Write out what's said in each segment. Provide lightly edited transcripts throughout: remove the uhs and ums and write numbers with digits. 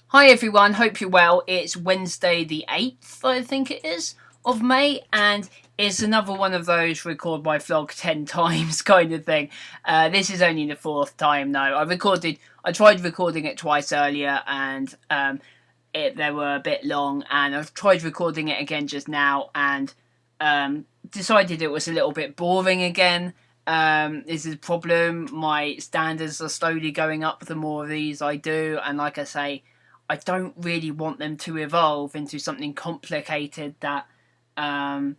Hi everyone, hope you're well. It's Wednesday the 8th, I think it is, of May, and it's another one of those record my vlog 10 times kind of thing. This is only the fourth time now. I tried recording it twice earlier and they were a bit long, and I've tried recording it again just now and decided it was a little bit boring again. This is a problem. My standards are slowly going up the more of these I do, and like I say, I don't really want them to evolve into something complicated that I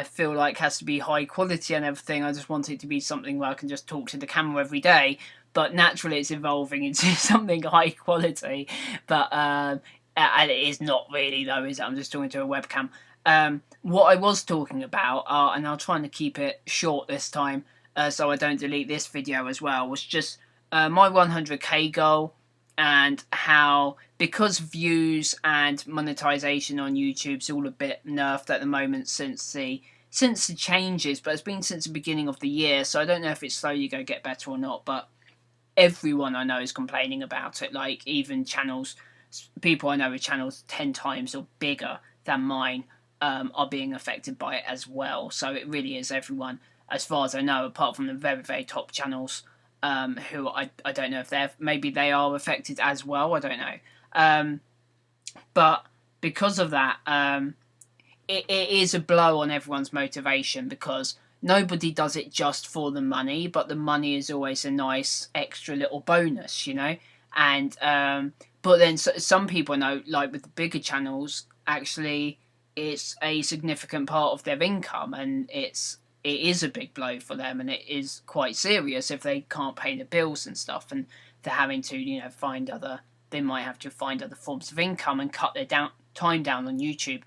feel like has to be high quality and everything. I just want it to be something where I can just talk to the camera every day. But naturally, it's evolving into something high quality. But and it is not really though, is it? I'm just talking to a webcam. What I was talking about, and I'll try and keep it short this time, so I don't delete this video as well, was just my 100k goal. And how, because views and monetization on YouTube's all a bit nerfed at the moment since the changes, but it's been since the beginning of the year, so I don't know if it's slowly going to get better or not, but everyone I know is complaining about it. Like, even people I know with channels 10 times or bigger than mine are being affected by it as well. So it really is everyone, as far as I know, apart from the very, very top channels. Who I don't know if maybe they are affected as well, I don't know. But because of that, it is a blow on everyone's motivation, because nobody does it just for the money, but the money is always a nice extra little bonus, you know? And, but then some people know, like with the bigger channels, actually it's a significant part of their income, and it is a big blow for them, and it is quite serious if they can't pay the bills and stuff, and they're having to, they might have to find other forms of income and cut their time down on YouTube.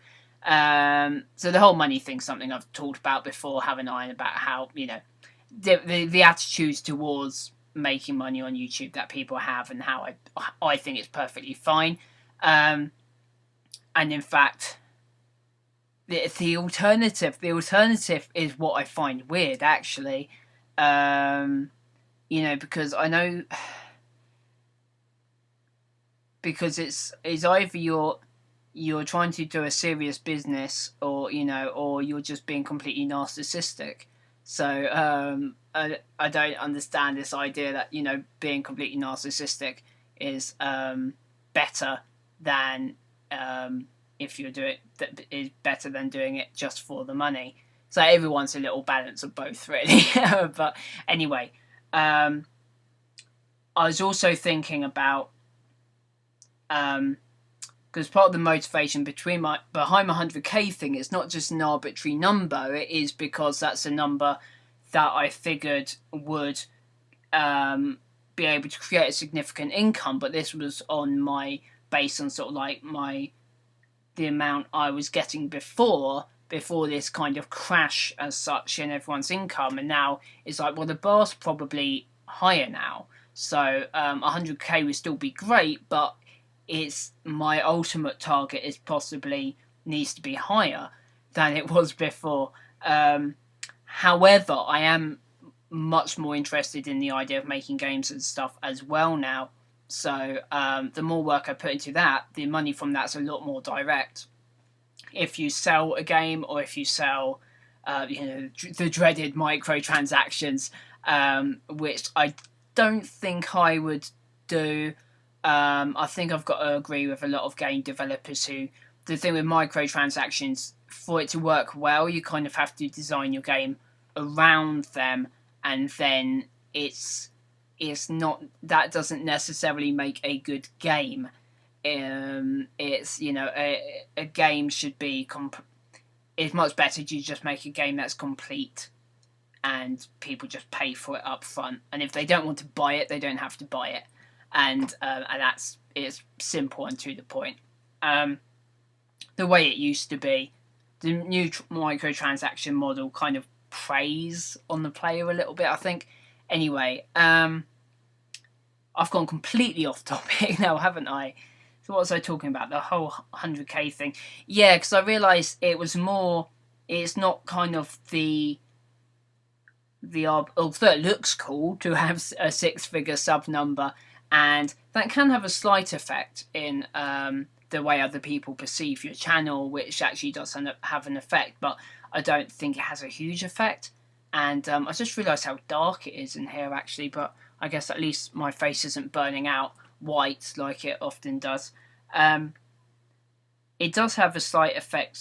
So the whole money thing's something I've talked about before, haven't I? About how, the attitudes towards making money on YouTube that people have, and how I think it's perfectly fine. And in fact, the alternative is what I find weird, actually. Because I know, because it's either you're trying to do a serious business, or you're just being completely narcissistic. So I don't understand this idea that being completely narcissistic is better than if you do it, that is better than doing it just for the money. So everyone's a little balance of both, really. But anyway, I was also thinking about, because part of the motivation behind my 100k thing, it's not just an arbitrary number. It is because that's a number that I figured would be able to create a significant income. But this was based on sort of like the amount I was getting before this kind of crash as such in everyone's income, and now it's like, well, the bar's probably higher now, so 100k would still be great, but it's my ultimate target is possibly needs to be higher than it was before. However, I am much more interested in the idea of making games and stuff as well now. So the more work I put into that, the money from that's a lot more direct. If you sell a game, or if you sell, the dreaded microtransactions, which I don't think I would do. I think I've got to agree with a lot of game developers who, the thing with microtransactions, for it to work well, you kind of have to design your game around them, and then it's not, that doesn't necessarily make a good game. It's a game should be it's much better to just make a game that's complete, and people just pay for it up front, and if they don't want to buy it, they don't have to buy it, and it's simple and to the point. The way it used to be, the new microtransaction model kind of preys on the player a little bit, I think. Anyway, I've gone completely off topic now, haven't I? So what was I talking about? The whole 100k thing. Yeah, because I realised it's not kind of although it looks cool to have a six-figure sub number and that can have a slight effect in the way other people perceive your channel, which actually does have an effect, but I don't think it has a huge effect. And I just realised how dark it is in here actually, but I guess at least my face isn't burning out white like it often does. It does have a slight effect,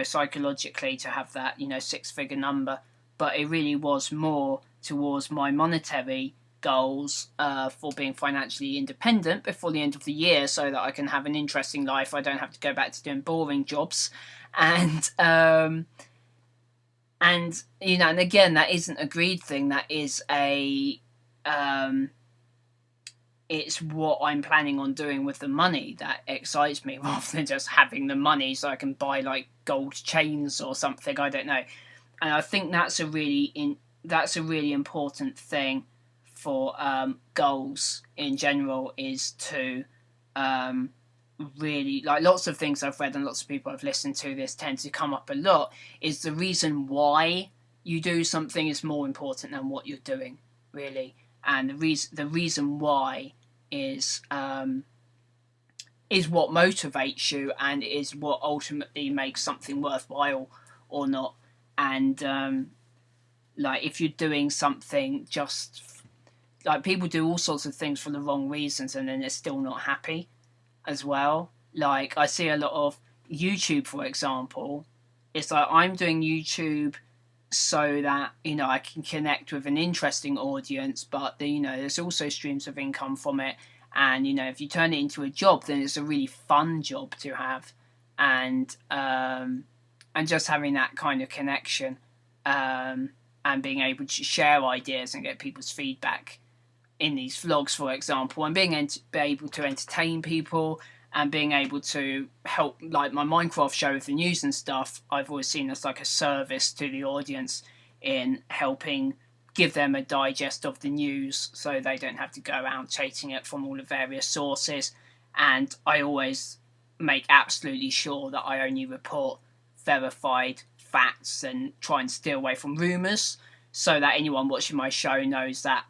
psychologically, to have that, 6-figure number, but it really was more towards my monetary goals for being financially independent before the end of the year, so that I can have an interesting life. I don't have to go back to doing boring jobs, and again, that isn't a greed thing. That is it's what I'm planning on doing with the money that excites me, rather than just having the money so I can buy like gold chains or something. I don't know, and I think that's a really important thing for goals in general, is to really, like, lots of things I've read and lots of people I've listened to, this tends to come up a lot, is the reason why you do something is more important than what you're doing, really. And the reason why is what motivates you, and is what ultimately makes something worthwhile or not. And like, if you're doing something just like, people do all sorts of things for the wrong reasons and then they're still not happy as well. Like, I see a lot of YouTube, for example. It's like, I'm doing YouTube so that, I can connect with an interesting audience, but there's also streams of income from it. And, if you turn it into a job, then it's a really fun job to have. And just having that kind of connection, and being able to share ideas and get people's feedback in these vlogs, for example, and being able to entertain people, and being able to help, like my Minecraft show with the news and stuff, I've always seen as like a service to the audience in helping give them a digest of the news so they don't have to go around chasing it from all the various sources. And I always make absolutely sure that I only report verified facts and try and steer away from rumours, so that anyone watching my show knows that,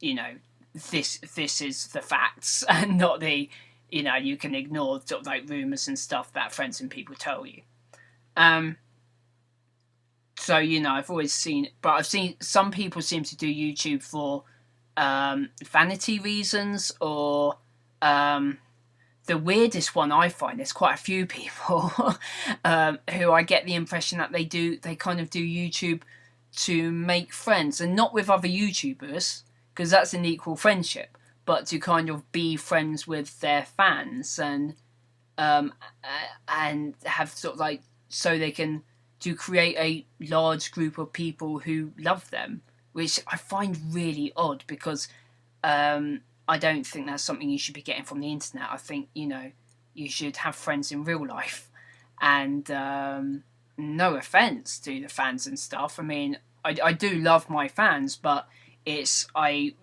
this is the facts, and not the, you can ignore sort of like rumours and stuff that friends and people tell you. So, I've always seen, but I've seen some people seem to do YouTube for vanity reasons, or the weirdest one I find, there's quite a few people who I get the impression that they kind of do YouTube to make friends, and not with other YouTubers, because that's an equal friendship, but to kind of be friends with their fans, and have sort of like, so they can, to create a large group of people who love them, which I find really odd, because I don't think that's something you should be getting from the internet. I think, you should have friends in real life. And no offence to the fans and stuff. I mean, I do love my fans, but I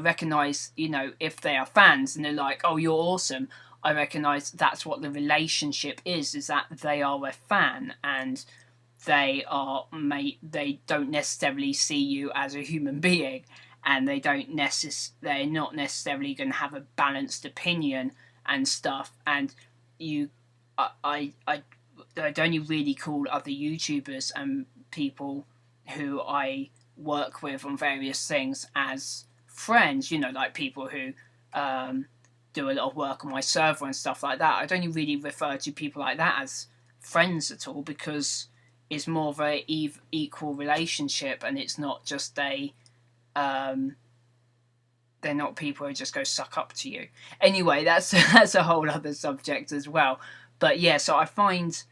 recognise, if they are fans and they're like, oh, you're awesome, I recognise that's what the relationship is that they are a fan, and they don't necessarily see you as a human being, and they're not necessarily going to have a balanced opinion and stuff. And I'd only really call other YouTubers and people who I work with on various things as friends, like people who do a lot of work on my server and stuff like that. I'd only really refer to people like that as friends at all, because it's more of a equal relationship, and it's not just they're not people who just go suck up to you. Anyway, that's a whole other subject as well. But yeah, so I find,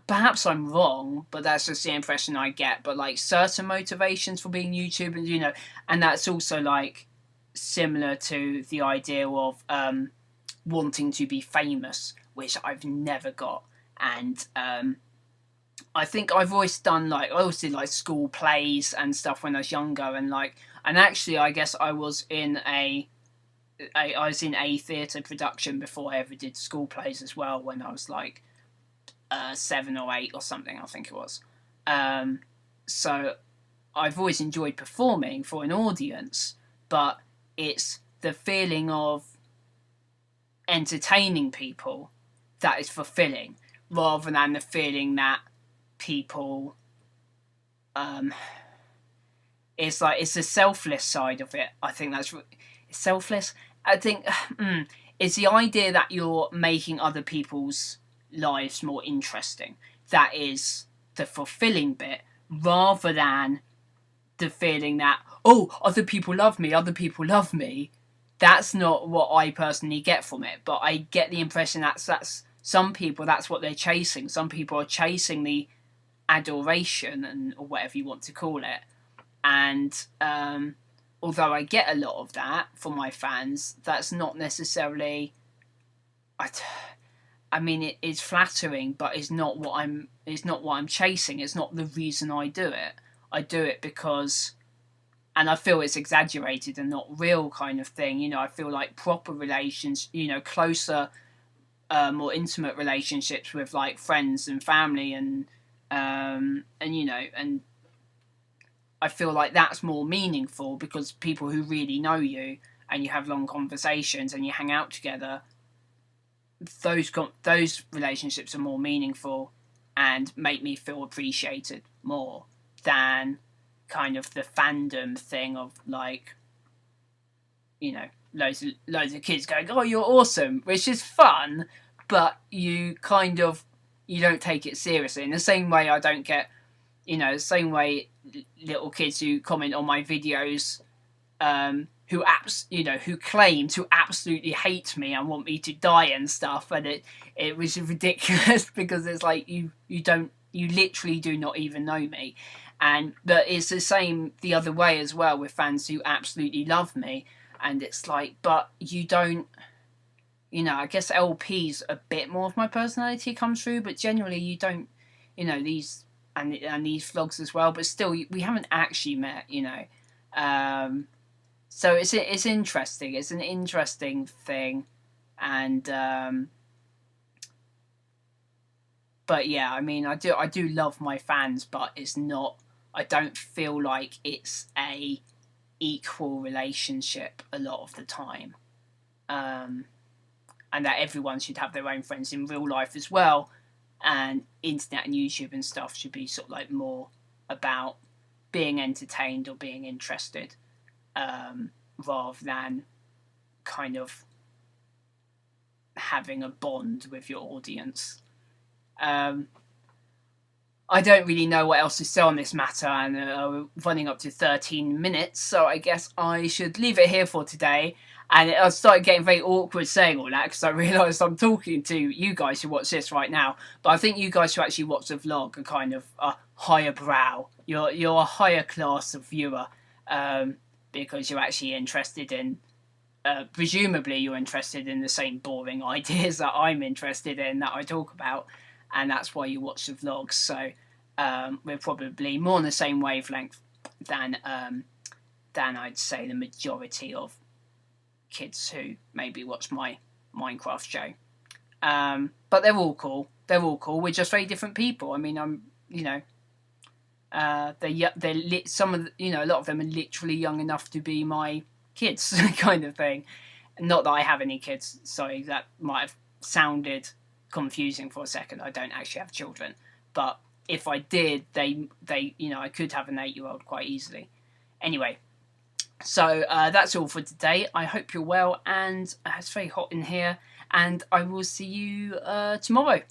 perhaps I'm wrong, but that's just the impression I get, but like certain motivations for being YouTubers, and that's also like similar to the idea of wanting to be famous, which I've never got. And I think I've always done, like, I always did like school plays and stuff when I was younger, and actually I guess I was in a theatre production before I ever did school plays as well, when I was like 7 or 8 or something, I think it was. So I've always enjoyed performing for an audience, but it's the feeling of entertaining people that is fulfilling, rather than the feeling that people, it's like, it's the selfless side of it. I think that's selfless. I think it's the idea that you're making other people's lives more interesting. That is the fulfilling bit, rather than the feeling that, oh, other people love me, other people love me. That's not what I personally get from it, but I get the impression that's some people, that's what they're chasing. Some people are chasing the adoration, and or whatever you want to call it. And although I get a lot of that from my fans, that's not necessarily. I mean, it is flattering, but it's not what I'm chasing. It's not the reason I do it. I do it because, and I feel it's exaggerated and not real, kind of thing. You know, I feel like proper relations, you know, closer, more intimate relationships with like friends and family, and you know, and I feel like that's more meaningful, because people who really know you and you have long conversations and you hang out together, those relationships are more meaningful and make me feel appreciated more than kind of the fandom thing of, like, you know, loads of kids going, oh, you're awesome, which is fun, but you don't take it seriously. In the same way I don't get, you know, the same way little kids who comment on my videos, who claim to absolutely hate me and want me to die and stuff, and it was ridiculous, because it's like, you literally do not even know me. But it's the same the other way as well, with fans who absolutely love me, and it's like, but you don't, you know, I guess LPs a bit more of my personality comes through, but generally you don't, you know, these and these vlogs as well, but still we haven't actually met, you know. So it's interesting. It's an interesting thing, and but yeah, I mean, I do love my fans, but it's not. I don't feel like it's a equal relationship a lot of the time, and that everyone should have their own friends in real life as well, and internet and YouTube and stuff should be sort of like more about being entertained or being interested, rather than kind of having a bond with your audience. I don't really know what else to say on this matter, and we're running up to 13 minutes, so I guess I should leave it here for today. And I started getting very awkward saying all that, because I realised I'm talking to you guys who watch this right now, but I think you guys who actually watch the vlog are kind of a higher brow. You're a higher class of viewer, because you're actually interested in, presumably you're interested in the same boring ideas that I'm interested in, that I talk about, and that's why you watch the vlogs. So we're probably more on the same wavelength than I'd say the majority of kids who maybe watch my Minecraft show. But they're all cool. We're just very different people. I mean, I'm, you know, some of the, you know, a lot of them are literally young enough to be my kids, kind of thing. Not that I have any kids. Sorry, that might have sounded confusing for a second. I don't actually have children, but if I did, they you know, I could have an 8-year-old quite easily. Anyway, so that's all for today. I hope you're well, and it's very hot in here, and I will see you tomorrow.